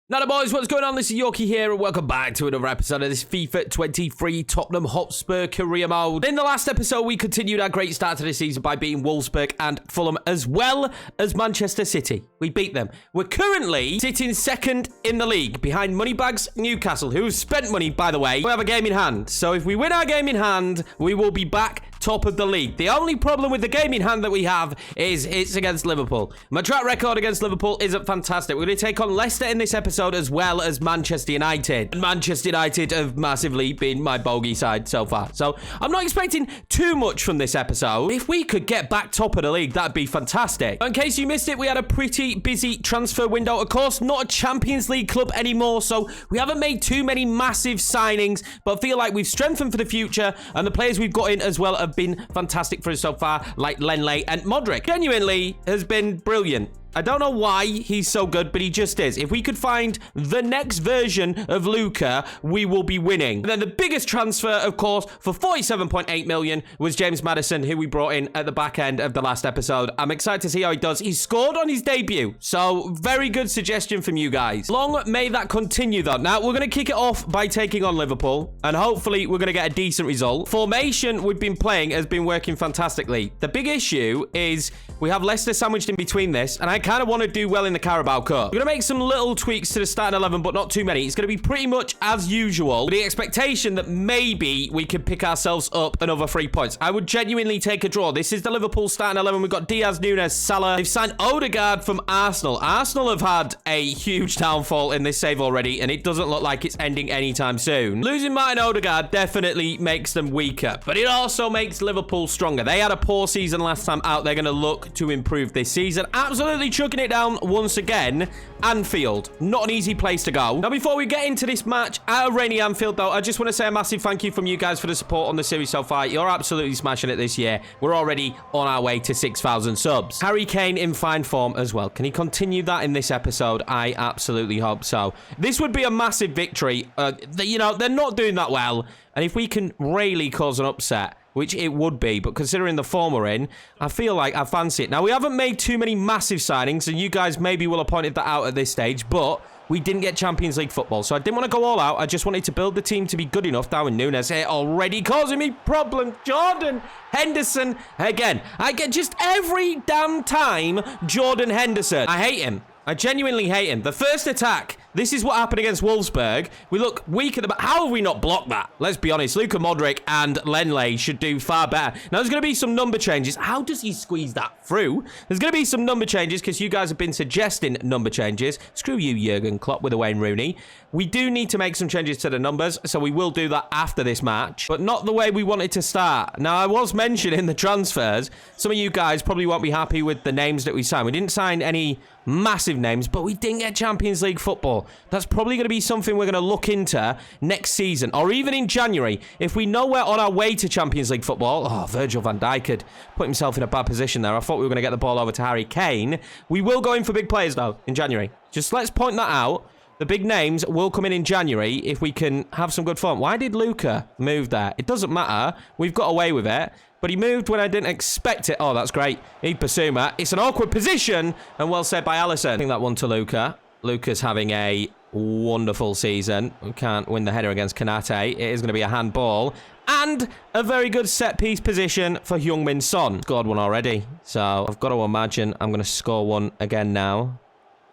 Now, boys, what's going on? This is Yorkie here, and welcome back to another episode of this FIFA 23 Tottenham Hotspur career mode. In the last episode, we continued our great start to the season by beating Wolfsburg and Fulham, as well as Manchester City. We beat them. We're currently sitting second in the league, behind Moneybags Newcastle, who have spent money, by the way. We have a game in hand, so if we win our game in hand, we will be back top of the league. The only problem with the game in hand that we have is it's against Liverpool. My track record against Liverpool isn't fantastic. We're going to take on Leicester in this episode, as well as Manchester United. And Manchester United have massively been my bogey side so far. So I'm not expecting too much from this episode. If we could get back top of the league, that'd be fantastic. In case you missed it, we had a pretty busy transfer window. Of course, not a Champions League club anymore, so we haven't made too many massive signings, but feel like we've strengthened for the future, and the players we've got in as well have been fantastic for us so far, like Lenley and Modric. Genuinely has been brilliant. I don't know why he's so good, but he just is. If we could find the next version of Luca, we will be winning. And then the biggest transfer, of course, for 47.8 million was James Maddison, who we brought in at the back end of the last episode. I'm excited to see how he does. He scored on his debut, so very good suggestion from you guys. Long may that continue, though. Now, we're going to kick it off by taking on Liverpool, and hopefully we're going to get a decent result. Formation we've been playing has been working fantastically. The big issue is we have Leicester sandwiched in between this, and I kind of want to do well in the Carabao Cup. We're going to make some little tweaks to the starting 11, but not too many. It's going to be pretty much as usual, with the expectation that maybe we could pick ourselves up another 3 points. I would genuinely take a draw. This is the Liverpool starting 11. We've got Diaz, Nunes, Salah. They've signed Odegaard from Arsenal. Arsenal have had a huge downfall in this save already, and it doesn't look like it's ending anytime soon. Losing Martin Odegaard definitely makes them weaker, but it also makes Liverpool stronger. They had a poor season last time out. They're going to look to improve this season. Absolutely chucking it down once again. Anfield, not an easy place to go. Now, before we get into this match at a rainy Anfield, though, I just want to say a massive thank you from you guys for the support on the series so far. You're absolutely smashing it this year. We're already on our way to 6,000 subs. Harry Kane in fine form as well. Can he continue that in this episode? I absolutely hope so. This would be a massive victory. You know, they're not doing that well, and if we can really cause an upset, which it would be, but considering the form we're in, I feel like I fancy it. Now, we haven't made too many massive signings, and you guys maybe will have pointed that out at this stage, but we didn't get Champions League football, so I didn't want to go all out. I just wanted to build the team to be good enough. Darwin Nunes here already causing me problems. Jordan Henderson again. I get just every damn time Jordan Henderson. I hate him. I genuinely hate him. The first attack, this is what happened against Wolfsburg. We look weak at the back. How have we not blocked that? Let's be honest. Luka Modric and Lenley should do far better. Now, there's going to be some number changes. How does he squeeze that through? There's going to be some number changes because you guys have been suggesting number changes. Screw you, Jurgen Klopp, with a Wayne Rooney. We do need to make some changes to the numbers, so we will do that after this match, but not the way we wanted to start. Now, I was mentioning the transfers. Some of you guys probably won't be happy with the names that we signed. We didn't sign any massive names, but we didn't get Champions League football. That's probably going to be something we're going to look into next season, or even in January. If we know we're on our way to Champions League football, Virgil van Dijk had put himself in a bad position there. I thought we were going to get the ball over to Harry Kane. We will go in for big players, though, in January. Just let's point that out. The big names will come in January if we can have some good form. Why did Luca move there? It doesn't matter. We've got away with it. But he moved when I didn't expect it. Oh, that's great. Basuma. It's an awkward position. And well said by Alisson. I think that one to Luca. Luca's having a wonderful season. We can't win the header against Kanate. It is going to be a handball. And a very good set-piece position for Heung-min Son. Scored one already. So I've got to imagine I'm going to score one again now.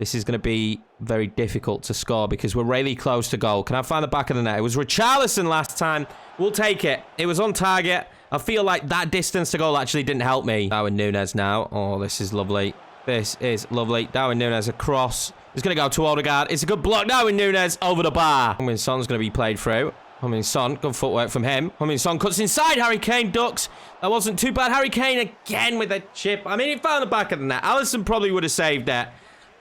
This is going to be very difficult to score because we're really close to goal. Can I find the back of the net? It was Richarlison last time. We'll take it. It was on target. I feel like that distance to goal actually didn't help me. Darwin Nunes now. Oh, this is lovely. This is lovely. Darwin Nunes across. It's going to go to Odegaard. It's a good block. Darwin Nunes over the bar. Heung-min Son's going to be played through. Heung-min Son, good footwork from him. Heung-min Son cuts inside. Harry Kane ducks. That wasn't too bad. Harry Kane again with a chip. I mean, he found the back of the net. Alisson probably would have saved it.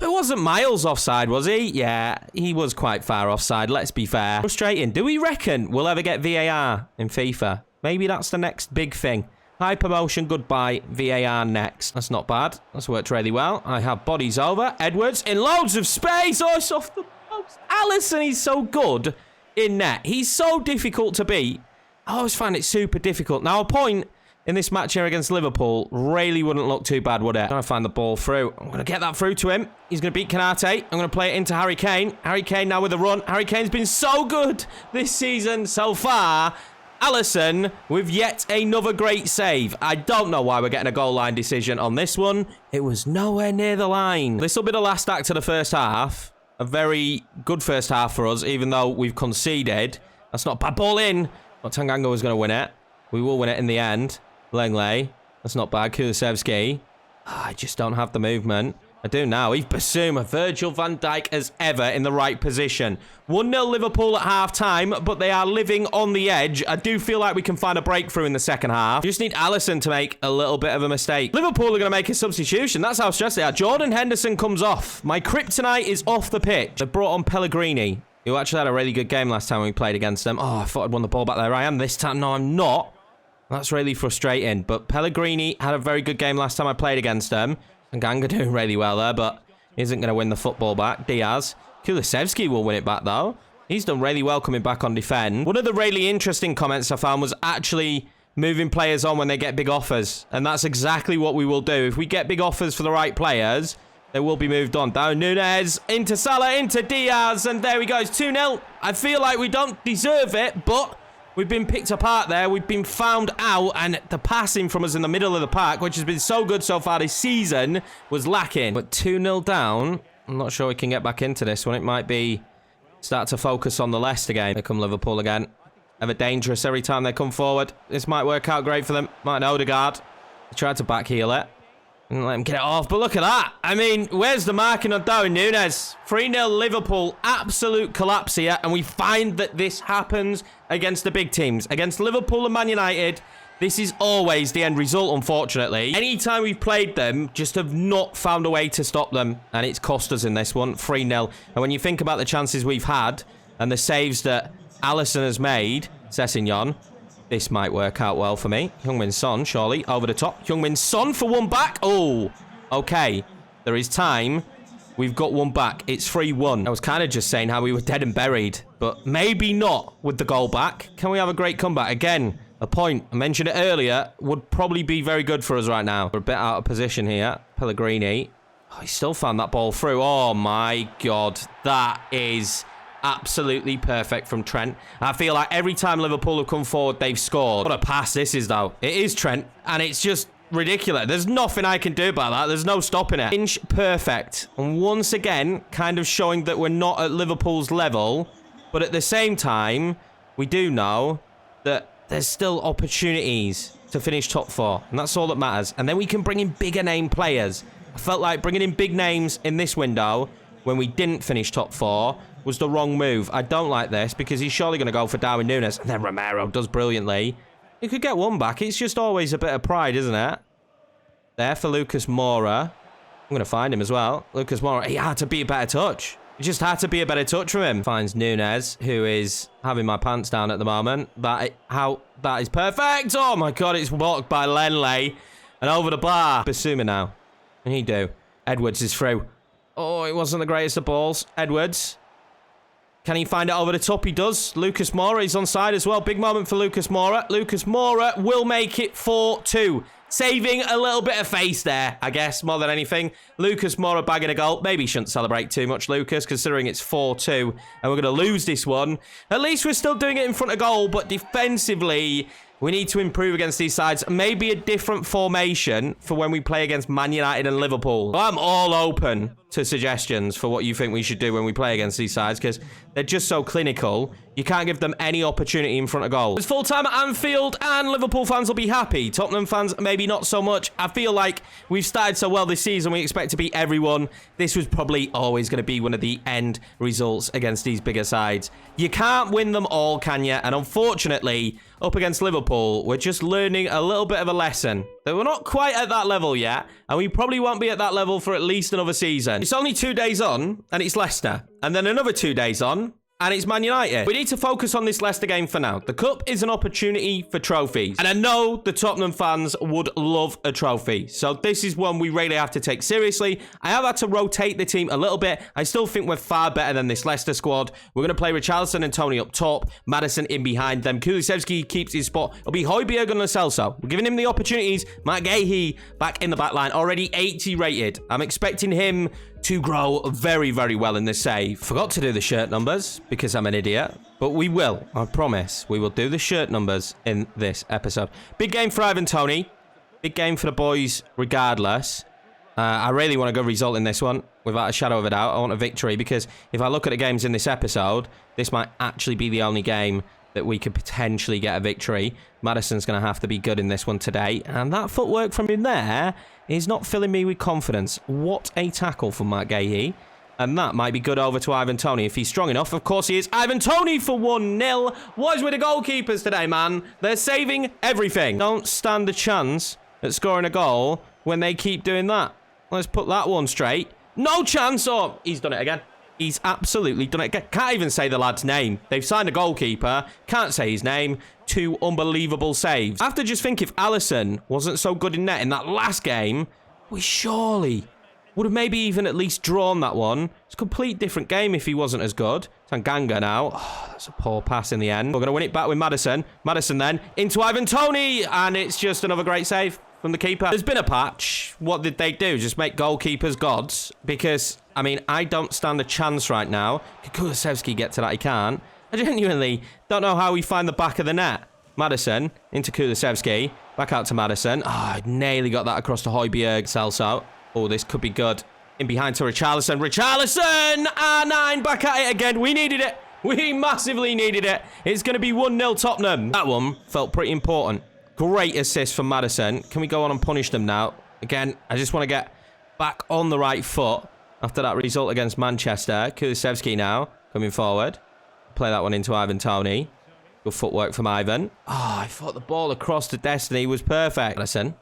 It wasn't miles offside, was he? Yeah, he was quite far offside, let's be fair. Frustrating. Do we reckon we'll ever get VAR in FIFA? Maybe that's the next big thing. High promotion, goodbye. VAR next. That's not bad. That's worked really well. I have bodies over. Edwards in loads of space. Oh, it's off the post. Alisson, he's so good in net. He's so difficult to beat. I always find it super difficult. Now, a point in this match here against Liverpool really wouldn't look too bad, would it? I'm going to find the ball through. I'm going to get that through to him. He's going to beat Kanate. I'm going to play it into Harry Kane. Harry Kane now with a run. Harry Kane's been so good this season so far. Alisson with yet another great save. I don't know why we're getting a goal line decision on this one. It was nowhere near the line. This will be the last act of the first half. A very good first half for us, even though we've conceded. That's not a bad ball in. But Tanganga was going to win it. We will win it in the end. Langley. That's not bad. Kulusevski. I just don't have the movement. I do now. Yves Bissouma, Virgil van Dijk as ever in the right position. 1-0 Liverpool at half-time, but they are living on the edge. I do feel like we can find a breakthrough in the second half. You just need Alisson to make a little bit of a mistake. Liverpool are going to make a substitution. That's how stressed they are. Jordan Henderson comes off. My kryptonite is off the pitch. They brought on Pellegrini, who actually had a really good game last time we played against them. Oh, I thought I'd won the ball back there. I am this time. No, I'm not. That's really frustrating. But Pellegrini had a very good game last time I played against them. And Ganga doing really well there, but isn't going to win the football back. Diaz. Kulusevski will win it back, though. He's done really well coming back on defend. One of the really interesting comments I found was actually moving players on when they get big offers. And that's exactly what we will do. If we get big offers for the right players, they will be moved on. Down Nunez, into Salah, into Diaz, and there we go. It's 2-0. I feel like we don't deserve it, but we've been picked apart there. We've been found out, and the passing from us in the middle of the park, which has been so good so far this season, was lacking. But 2-0 down. I'm not sure we can get back into this one. It might be start to focus on the Leicester game. Here come Liverpool again. Ever dangerous every time they come forward. This might work out great for them. Martin Odegaard. He tried to back heel it. And let him get it off. But look at that. I mean, where's the marking on Darwin Núñez? 3-0 Liverpool. Absolute collapse here. And we find that this happens against the big teams. Against Liverpool and Man United, this is always the end result, unfortunately. Anytime we've played them, just have not found a way to stop them. And it's cost us in this one. 3-0. And when you think about the chances we've had and the saves that Alisson has made, Sessegnon, this might work out well for me. Heung-min Son, surely, over the top. Heung-min Son for one back. Oh, okay. There is time. We've got one back. It's 3-1. I was kind of just saying how we were dead and buried, but maybe not with the goal back. Can we have a great comeback? Again, a point, I mentioned it earlier, would probably be very good for us right now. We're a bit out of position here. Pellegrini. Oh, he still found that ball through. Oh, my God. That is absolutely perfect from Trent. I feel like every time Liverpool have come forward, they've scored. What a pass this is, though. It is Trent, and it's just ridiculous. There's nothing I can do about that. There's no stopping it. Inch perfect. And once again, kind of showing that we're not at Liverpool's level, but at the same time, we do know that there's still opportunities to finish top four, and that's all that matters. And then we can bring in bigger name players. I felt like bringing in big names in this window when we didn't finish top four was the wrong move. I don't like this because he's surely going to go for Darwin Núñez. And then Romero does brilliantly. He could get one back. It's just always a bit of pride, isn't it? There for Lucas Mora. I'm going to find him as well. Lucas Mora, he had to be a better touch. It just had to be a better touch from him. Finds Núñez, who is having my pants down at the moment. That is perfect. Oh my God, it's blocked by Lenley. And over the bar. Bissouma now. And he do. Edwards is through. Oh, it wasn't the greatest of balls. Edwards. Can he find it over the top? He does. Lucas Mora is onside as well. Big moment for Lucas Mora. Lucas Mora will make it 4-2. Saving a little bit of face there, I guess, more than anything. Lucas Mora bagging a goal. Maybe shouldn't celebrate too much, Lucas, considering it's 4-2. And we're going to lose this one. At least we're still doing it in front of goal, but defensively, we need to improve against these sides. Maybe a different formation for when we play against Man United and Liverpool. Well, I'm all open to suggestions for what you think we should do when we play against these sides, because they're just so clinical. You can't give them any opportunity in front of goal. It's full-time at Anfield, and Liverpool fans will be happy. Tottenham fans, maybe not so much. I feel like we've started so well this season, we expect to beat everyone. This was probably always going to be one of the end results against these bigger sides. You can't win them all, can you? And unfortunately, up against Liverpool, we're just learning a little bit of a lesson. That we're not quite at that level yet, and we probably won't be at that level for at least another season. It's only 2 days on, and it's Leicester. And then another 2 days on, and it's Man United. We need to focus on this Leicester game for now. The Cup is an opportunity for trophies, and I know the Tottenham fans would love a trophy, so this is one we really have to take seriously. I have had to rotate the team a little bit. I still think we're far better than this Leicester squad. We're going to play Richarlison and Tony up top, Maddison in behind them. Kulusevski keeps his spot. It'll be Højbjerg and Lo Celso. We're giving him the opportunities. Matt Gahey back in the back line, already 80 rated. I'm expecting him to grow very, very well in this save. Forgot to do the shirt numbers because I'm an idiot, but we will. I promise. We will do the shirt numbers in this episode. Big game for Ivan Toney. Big game for the boys regardless. I really want a good result in this one, without a shadow of a doubt. I want a victory, because if I look at the games in this episode, this might actually be the only game that we could potentially get a victory. Maddison's going to have to be good in this one today, and that footwork from him there is not filling me with confidence. What a tackle from Matt Gahey. And that might be good over to Ivan Toney if he's strong enough. Of course he is. Ivan Toney for 1-0. What is with the goalkeepers today, man? They're saving everything. Don't stand a chance at scoring a goal when they keep doing that. Let's put that one straight. No chance. Oh, he's done it again. He's absolutely done it again. Can't even say the lad's name. They've signed a goalkeeper. Can't say his name. 2 unbelievable saves. I have to just think, if Alisson wasn't so good in net in that last game, we surely would have maybe even at least drawn that one. It's a complete different game if he wasn't as good. Tanganga now. Oh, that's a poor pass in the end. We're going to win it back with Maddison. Maddison then into Ivan Toney. And it's just another great save from the keeper. There's been a patch. What did they do? Just make goalkeepers gods? Because, I mean, I don't stand a chance right now. Could Kulusevski get to that? He can't. I genuinely don't know how we find the back of the net. Maddison into Kulusevski. Back out to Maddison. Oh, I nearly got that across to Højbjerg. Celso. Oh, this could be good. In behind to Richarlison. Richarlison! R9 back at it again. We needed it. We massively needed it. It's going to be 1-0 Tottenham. That one felt pretty important. Great assist from Maddison. Can we go on and punish them now? Again, I just want to get back on the right foot after that result against Manchester. Kulusevski now coming forward. Play that one into Ivan Toney. Good footwork from Ivan. Oh, I thought the ball across to Destiny was perfect. Maddison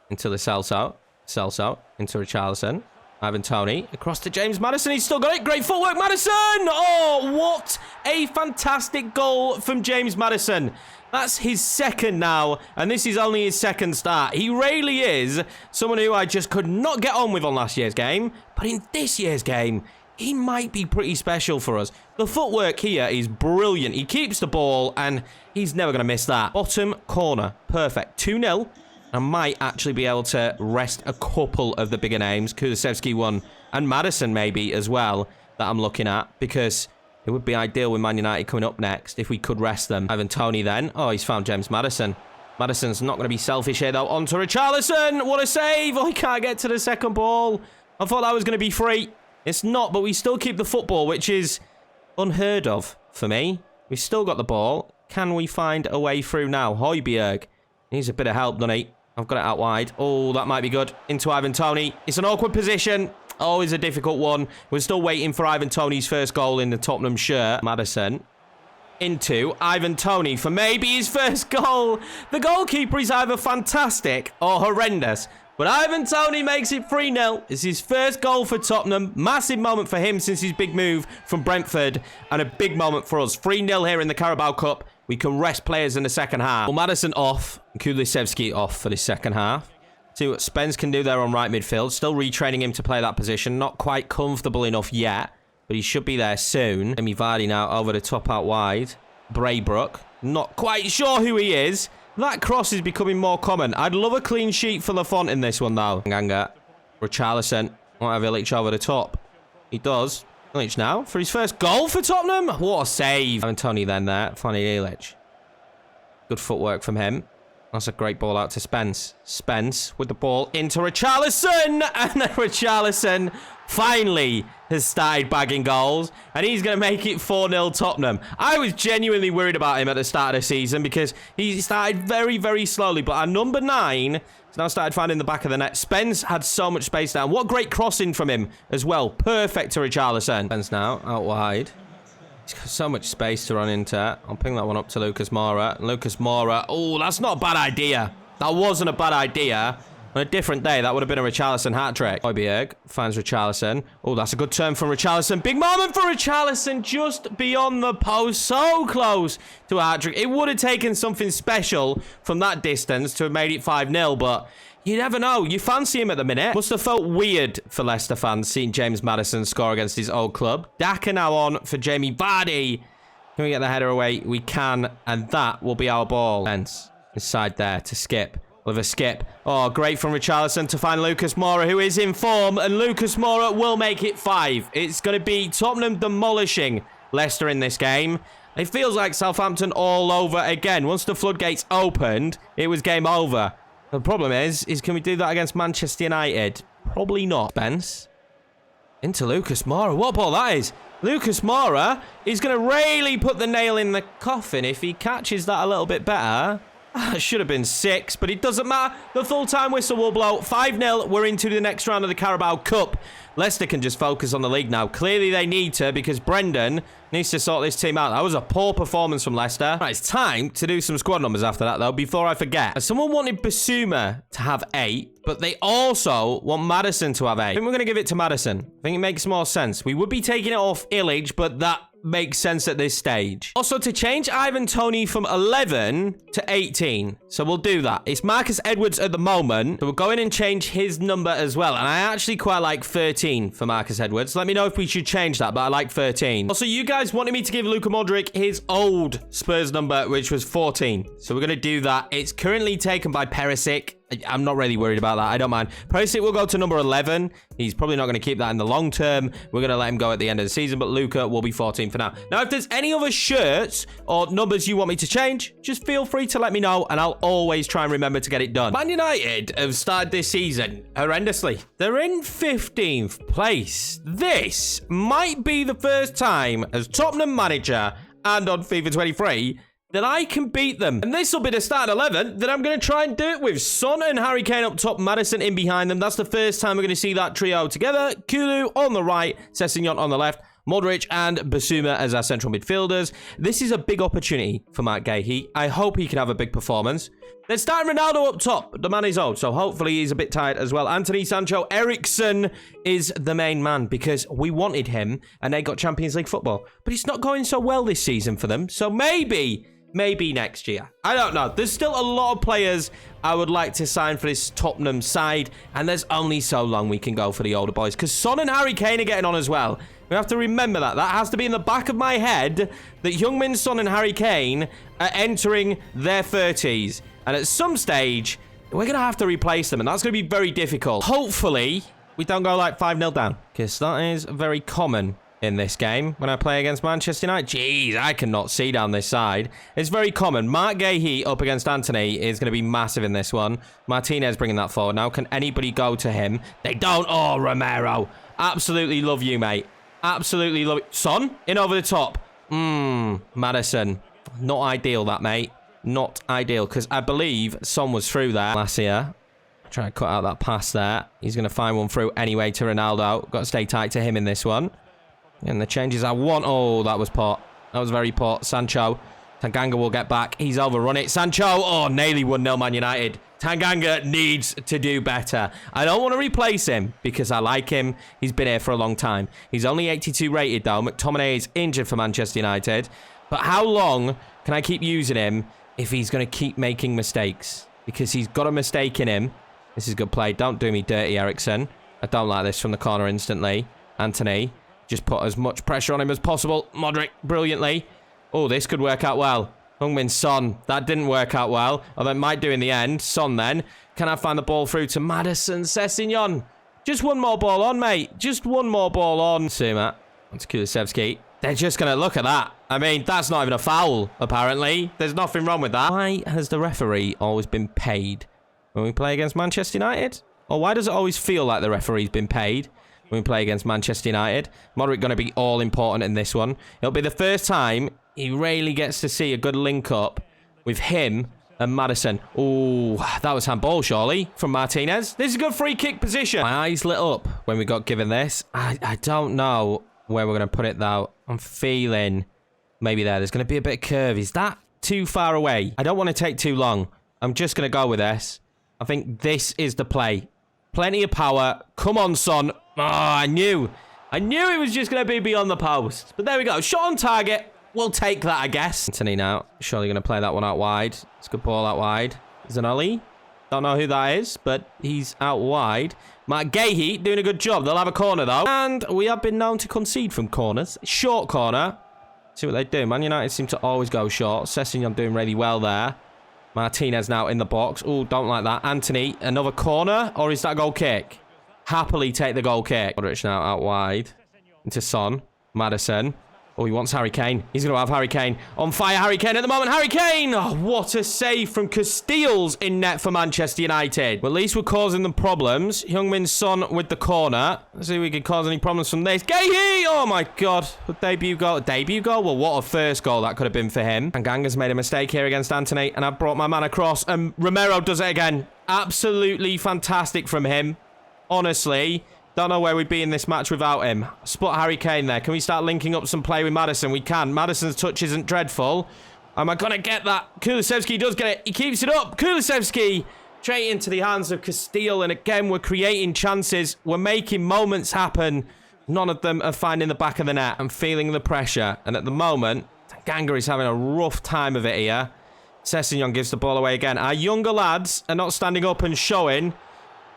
into Lo Celso. Celso into Richarlison. Ivan Toney across to James Maddison. He's still got it. Great footwork, Maddison. Oh, what a fantastic goal from James Maddison. That's his second now, and this is only his second start. He really is someone who I just could not get on with on last year's game, but in this year's game, he might be pretty special for us. The footwork here is brilliant. He keeps the ball, and he's never going to miss that. Bottom corner. Perfect. 2-0. I might actually be able to rest a couple of the bigger names. Kulusevski one, and Maddison maybe as well, that I'm looking at, because it would be ideal with Man United coming up next if we could rest them. Ivan Toney then. Oh, he's found James Maddison. Maddison's not going to be selfish here, though. On to Richarlison. What a save. Oh, he can't get to the second ball. I thought that was going to be free. It's not, but we still keep the football, which is unheard of for me. We've still got the ball. Can we find a way through now? Højbjerg needs a bit of help, doesn't he? I've got it out wide. Oh, that might be good. Into Ivan Toney. It's an awkward position. Oh, it's a difficult one. We're still waiting for Ivan Toney's first goal in the Tottenham shirt. Maddison into Ivan Toney for maybe his first goal. The goalkeeper is either fantastic or horrendous. But Ivan Toney makes it 3-0. It's his first goal for Tottenham. Massive moment for him since his big move from Brentford. And a big moment for us. 3-0 here in the Carabao Cup. We can rest players in the second half. Well, Maddison off. Kulusevski off for the second half. See what Spence can do there on right midfield. Still retraining him to play that position. Not quite comfortable enough yet, but he should be there soon. Emi Vardy now over the top out wide. Braybrook. Not quite sure who he is. That cross is becoming more common. I'd love a clean sheet for Lafont in this one, though. Ganga. Richarlison. Might have Ilic over the top. He does. Ilic now for his first goal for Tottenham. What a save. And Tony then there. Funny Ilic. Good footwork from him. That's a great ball out to Spence. Spence with the ball into Richarlison. And Richarlison finally has started bagging goals. And he's going to make it 4-0 Tottenham. I was genuinely worried about him at the start of the season because he started very, very slowly. But our number 9 has now started finding the back of the net. Spence had so much space down. What great crossing from him as well. Perfect to Richarlison. Spence now out wide. He's got so much space to run into. I'll ping that one up to Lucas Mora. Lucas Mora. Oh, that's not a bad idea. That wasn't a bad idea. On a different day, that would have been a Richarlison hat-trick. Højbjerg finds Richarlison. Oh, that's a good turn from Richarlison. Big moment for Richarlison, just beyond the post. So close to a hat-trick. It would have taken something special from that distance to have made it 5-0, but you never know. You fancy him at the minute. Must have felt weird for Leicester fans seeing James Maddison score against his old club. Daka now on for Jamie Vardy. Can we get the header away? We can, and that will be our ball. Lens inside there to Skip. Oliver Skip. Oh, great from Richarlison to find Lucas Mora, who is in form, and Lucas Mora will make it 5. It's going to be Tottenham demolishing Leicester in this game. It feels like Southampton all over again. Once the floodgates opened, it was game over. The problem is can we do that against Manchester United? Probably not. Spence. Into Lucas Mora. What ball that is? Lucas Mora is going to really put the nail in the coffin if he catches that a little bit better. It should have been 6, but it doesn't matter. The full-time whistle will blow. 5-0. We're into the next round of the Carabao Cup. Leicester can just focus on the league now. Clearly, they need to because Brendan needs to sort this team out. That was a poor performance from Leicester. Right, it's time to do some squad numbers after that, though, before I forget. Someone wanted Basuma to have 8, but they also want Maddison to have 8. I think we're going to give it to Maddison. I think it makes more sense. We would be taking it off Illich, but that makes sense at this stage. Also, to change Ivan Toney from 11 to 18. So we'll do that. It's Marcus Edwards at the moment. So we'll go in and change his number as well. And I actually quite like 13 for Marcus Edwards. Let me know if we should change that, but I like 13. Also, you guys wanted me to give Luka Modric his old Spurs number, which was 14. So we're going to do that. It's currently taken by Perisic. I'm not really worried about that. I don't mind. Perisic will go to number 11. He's probably not going to keep that in the long term. We're going to let him go at the end of the season, but Luka will be 14 for now. Now, if there's any other shirts or numbers you want me to change, just feel free to let me know, and I'll always try and remember to get it done. Man United have started this season horrendously. They're in 15th place. This might be the first time as Tottenham manager and on FIFA 23 that I can beat them. And this will be the start 11 that I'm going to try and do it with. Son and Harry Kane up top, Maddison in behind them. That's the first time we're going to see that trio together. Kulu on the right, Sessegnon on the left, Modric and Basuma as our central midfielders. This is a big opportunity for Matt Gahey. I hope he can have a big performance. They're starting Ronaldo up top. The man is old, so hopefully he's a bit tired as well. Anthony Sancho Eriksson is the main man because we wanted him and they got Champions League football. But it's not going so well this season for them, so maybe next year. I don't know. There's still a lot of players I would like to sign for this Tottenham side, and there's only so long we can go for the older boys, because Son and Harry Kane are getting on as well. We have to remember that. That has to be in the back of my head, that Heung-min Son and Harry Kane are entering their 30s, and at some stage, we're going to have to replace them, and that's going to be very difficult. Hopefully, we don't go like 5-0 down, because that is very common in this game when I play against Manchester United. Jeez, I cannot see down this side. It's very common. Mark Gahey up against Anthony is going to be massive in this one. Martinez bringing that forward now. Can anybody go to him? They don't. Oh, Romero. Absolutely love you, mate. Absolutely love it. Son, in over the top. Maddison. Not ideal, that, mate. Not ideal, because I believe Son was through there last year. Trying to cut out that pass there. He's going to find one through anyway to Ronaldo. Got to stay tight to him in this one. And the changes I want. Oh, that was poor. That was very poor. Sancho. Tanganga will get back. He's overrun it. Sancho. Oh, nearly 1-0 Man United. Tanganga needs to do better. I don't want to replace him because I like him. He's been here for a long time. He's only 82 rated though. McTominay is injured for Manchester United. But how long can I keep using him if he's going to keep making mistakes? Because he's got a mistake in him. This is good play. Don't do me dirty, Eriksson. I don't like this from the corner instantly. Anthony. Just put as much pressure on him as possible. Modric, brilliantly. Oh, this could work out well. Heung-min Son. That didn't work out well. Although it might do in the end. Son then. Can I find the ball through to Maddison? Sessegnon. Just one more ball on, mate. Just one more ball on. Suma. Onto Kulusevski. They're just going to look at that. I mean, that's not even a foul, apparently. There's nothing wrong with that. Why has the referee always been paid when we play against Manchester United? Or why does it always feel like the referee's been paid when we play against Manchester United? Modric going to be all important in this one. It'll be the first time he really gets to see a good link-up with him and Maddison. Oh, that was handball, surely, from Martinez. This is a good free kick position. My eyes lit up when we got given this. I don't know where we're going to put it, though. I'm feeling maybe there. There's going to be a bit of curve. Is that too far away? I don't want to take too long. I'm just going to go with this. I think this is the play. Plenty of power. Come on, Son. Oh, I knew it was just going to be beyond the post. But there we go. Shot on target. We'll take that, I guess. Anthony now. Surely going to play that one out wide. It's a good ball out wide. Zanolli. Don't know who that is, but he's out wide. Mark Gahey doing a good job. They'll have a corner, though. And we have been known to concede from corners. Short corner. See what they do. Man United seem to always go short. Sessegnon doing really well there. Martinez now in the box. Oh, don't like that. Anthony, another corner? Or is that a goal kick? Happily take the goal kick. Modric now out wide. Into Son. Maddison. Oh, he wants Harry Kane. He's going to have Harry Kane. On fire, Harry Kane at the moment. Harry Kane! Oh, what a save from Casteels in net for Manchester United. Well, at least we're causing them problems. Heung-min Son with the corner. Let's see if we can cause any problems from this. Gahey! Oh, my God. Debut goal. Debut goal? Well, what a first goal that could have been for him. And Ganga's made a mistake here against Anthony. And I've brought my man across. And Romero does it again. Absolutely fantastic from him. Honestly. Don't know where we'd be in this match without him. Spot Harry Kane there. Can we start linking up some play with Maddison? We can. Maddison's touch isn't dreadful. Am I going to get that? Kulusevski does get it. He keeps it up. Kulusevski straight into the hands of Castile. And again, we're creating chances. We're making moments happen. None of them are finding the back of the net. I'm feeling the pressure. And at the moment, Ganga is having a rough time of it here. Sessegnon gives the ball away again. Our younger lads are not standing up and showing.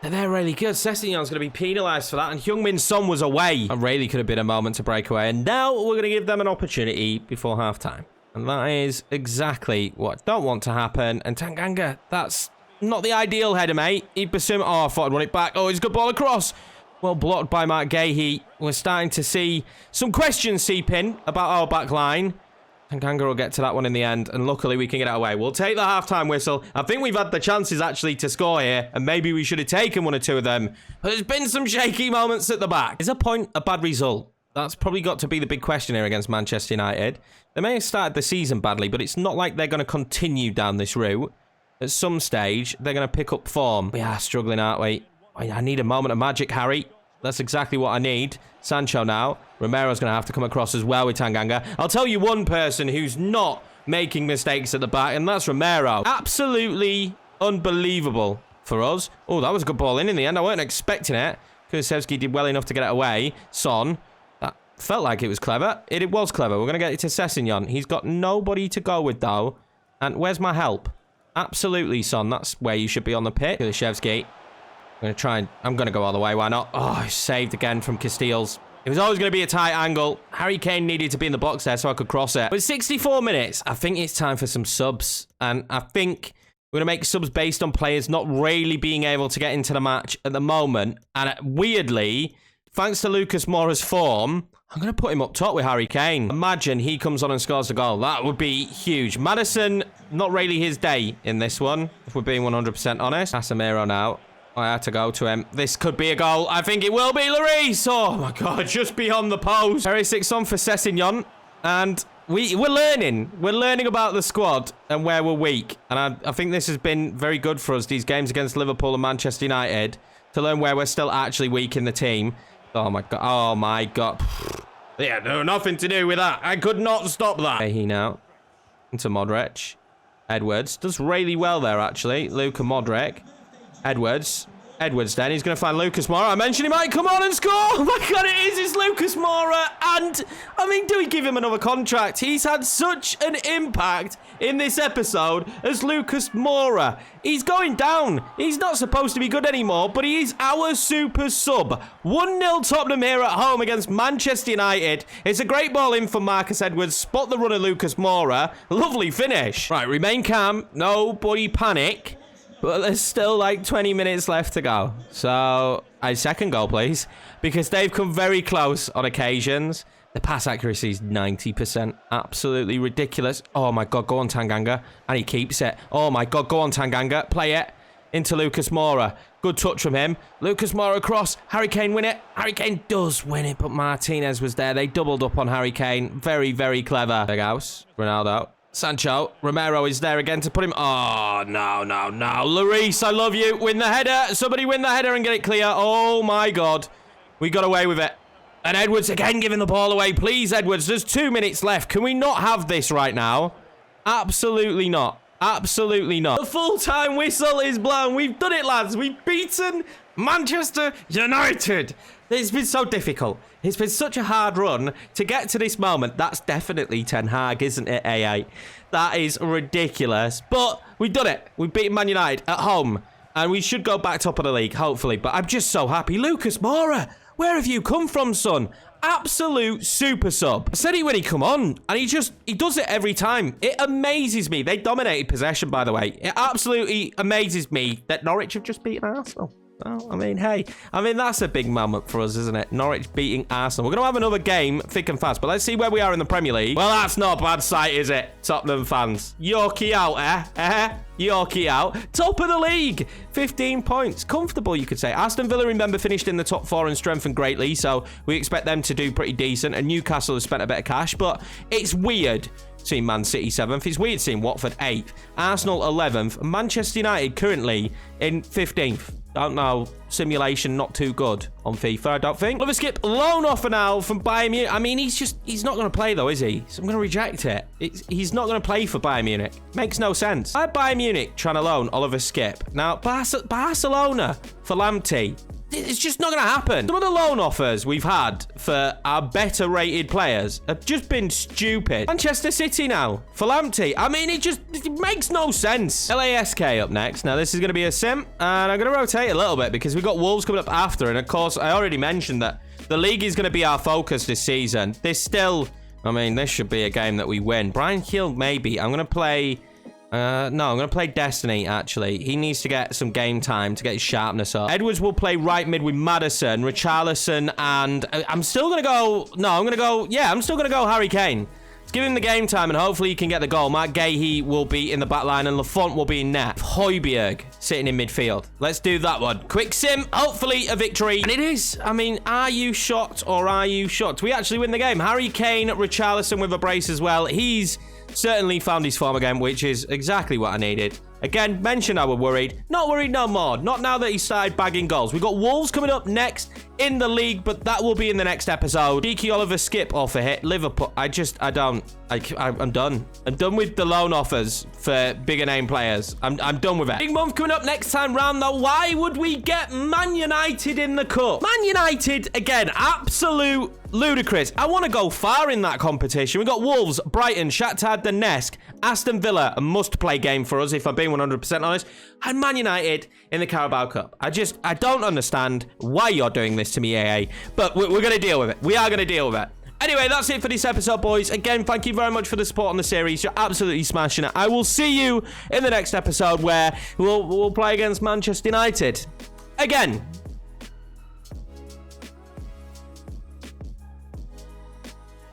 They're really good. Sessegnon's going to be penalised for that. And Heung-min Son was away. It really could have been a moment to break away. And now we're going to give them an opportunity before half-time. And that is exactly what I don't want to happen. And Tanganga, that's not the ideal header, mate. He'd pursue. Oh, I thought I'd run it back. Oh, it's a good ball across. Well blocked by Mark Gahey. We're starting to see some questions seep in about our back line. Tanganga will get to that one in the end, and luckily we can get it away. We'll take the half-time whistle. I think we've had the chances, actually, to score here, and maybe we should have taken one or two of them. But there's been some shaky moments at the back. Is a point a bad result? That's probably got to be the big question here against Manchester United. They may have started the season badly, but it's not like they're going to continue down this route. At some stage, they're going to pick up form. We are struggling, aren't we? I need a moment of magic, Harry. That's exactly what I need. Sancho now. Romero's going to have to come across as well with Tanganga. I'll tell you one person who's not making mistakes at the back, and that's Romero. Absolutely unbelievable for us. Oh, that was a good ball in the end. I weren't expecting it. Kulusevski did well enough to get it away. Son. That felt like it was clever. It was clever. We're going to get it to Sessegnon. He's got nobody to go with, though. And where's my help? Absolutely, Son. That's where you should be on the pitch. Kulusevski. I'm going to go all the way. Why not? Oh, saved again from Casteels. It was always going to be a tight angle. Harry Kane needed to be in the box there so I could cross it. But 64 minutes. I think it's time for some subs. And I think we're going to make subs based on players not really being able to get into the match at the moment. And weirdly, thanks to Lucas Mora's form, I'm going to put him up top with Harry Kane. Imagine he comes on and scores a goal. That would be huge. Maddison, not really his day in this one, if we're being 100% honest. Casemiro now. I had to go to him. This could be a goal. I think it will be. Lloris. Oh, my God. Just beyond the post. Perisic on for Sessegnon. And we're learning. We're learning about the squad and where we're weak. And I think this has been very good for us, these games against Liverpool and Manchester United, to learn where we're still actually weak in the team. Oh, my God. Oh, my God. Yeah, no, nothing to do with that. I could not stop that. He now into Modric. Edwards does really well there, actually. Luka Modric. Edwards then. He's going to find Lucas Mora. I mentioned he might come on and score. Oh my God, it is. It's Lucas Mora. And, I mean, do we give him another contract? He's had such an impact in this episode as Lucas Mora. He's going down. He's not supposed to be good anymore, but he is our super sub. 1-0 Tottenham here at home against Manchester United. It's a great ball in from Marcus Edwards. Spot the runner, Lucas Mora. Lovely finish. Right, remain calm. Nobody panic. But there's still like 20 minutes left to go. So, a second goal, please. Because they've come very close on occasions. The pass accuracy is 90%. Absolutely ridiculous. Oh my God, go on Tanganga. And he keeps it. Oh my God, go on Tanganga. Play it into Lucas Mora. Good touch from him. Lucas Mora across. Harry Kane win it. Harry Kane does win it, but Martinez was there. They doubled up on Harry Kane. Very, very clever. Big house. Ronaldo. Sancho. Romero is there again to put him... Oh, no. Lloris, I love you. Win the header. Somebody win the header and get it clear. Oh, my God. We got away with it. And Edwards again giving the ball away. Please, Edwards. There's 2 minutes left. Can we not have this right now? Absolutely not. Absolutely not. The full-time whistle is blown. We've done it, lads. We've beaten Manchester United. It's been so difficult. It's been such a hard run to get to this moment. That's definitely Ten Hag, isn't it, AA? That is ridiculous. But we've done it. We've beaten Man United at home. And we should go back top of the league, hopefully. But I'm just so happy. Lucas Mora, where have you come from, son? Absolute super sub. I said he when he come on, and he does it every time. It amazes me. They dominated possession, by the way. It absolutely amazes me that Norwich have just beaten Arsenal. Oh, I mean, hey. I mean, that's a big moment for us, isn't it? Norwich beating Arsenal. We're going to have another game, thick and fast. But let's see where we are in the Premier League. Well, that's not a bad sight, is it? Tottenham fans. Yorkie out, Yorkie out. Top of the league. 15 points. Comfortable, you could say. Aston Villa, remember, finished in the top 4 and strengthened greatly. So we expect them to do pretty decent. And Newcastle has spent a bit of cash. But it's weird seeing Man City 7th. It's weird seeing Watford 8th. Arsenal 11th. Manchester United currently in 15th. Don't know. Simulation not too good on FIFA, I don't think. Let us skip loan offer now from Bayern Munich. I mean, he's not going to play though, is he? So I'm going to reject it. He's not going to play for Bayern Munich. Makes no sense. I had Bayern Munich trying to loan Oliver Skip. Now, Barcelona for Lamptey. It's just not going to happen. Some of the loan offers we've had for our better rated players have just been stupid. Manchester City now for Lamptey. I mean, it makes no sense. LASK up next. Now, this is going to be a sim, and I'm going to rotate a little bit because we've got Wolves coming up after. And of course, I already mentioned that the league is going to be our focus this season. This should be a game that we win. Brian Hill, maybe. I'm going to play... no, I'm going to play Destiny, actually. He needs to get some game time to get his sharpness up. Edwards will play right mid with Maddison, Richarlison, and I'm still going to go... No, I'm still going to go Harry Kane. Let's give him the game time, and hopefully he can get the goal. Matt Gahey will be in the back line, and Lafont will be in net. Højbjerg sitting in midfield. Let's do that one. Quick sim, hopefully a victory. And it is. I mean, are you shocked or are you shocked? We actually win the game. Harry Kane, Richarlison with a brace as well. He's certainly found his form again, which is exactly what I needed. Again, mentioned I was worried. Not worried no more. Not now that he started bagging goals. We've got Wolves coming up next in the league, but that will be in the next episode. Cheeky Oliver Skip offer hit. Liverpool. I'm done. I'm done with the loan offers for bigger name players. I'm done with it. Big month coming up next time round, though. Why would we get Man United in the cup? Man United, again, absolute ludicrous. I want to go far in that competition. We've got Wolves, Brighton, Shakhtar Donetsk, Aston Villa, a must-play game for us, if I'm being 100% honest, and Man United in the Carabao Cup. I don't understand why you're doing this to me, AA, but we're going to deal with it. We are going to deal with it. Anyway, that's it for this episode, boys. Again, thank you very much for the support on the series. You're absolutely smashing it. I will see you in the next episode where we'll play against Manchester United. Again,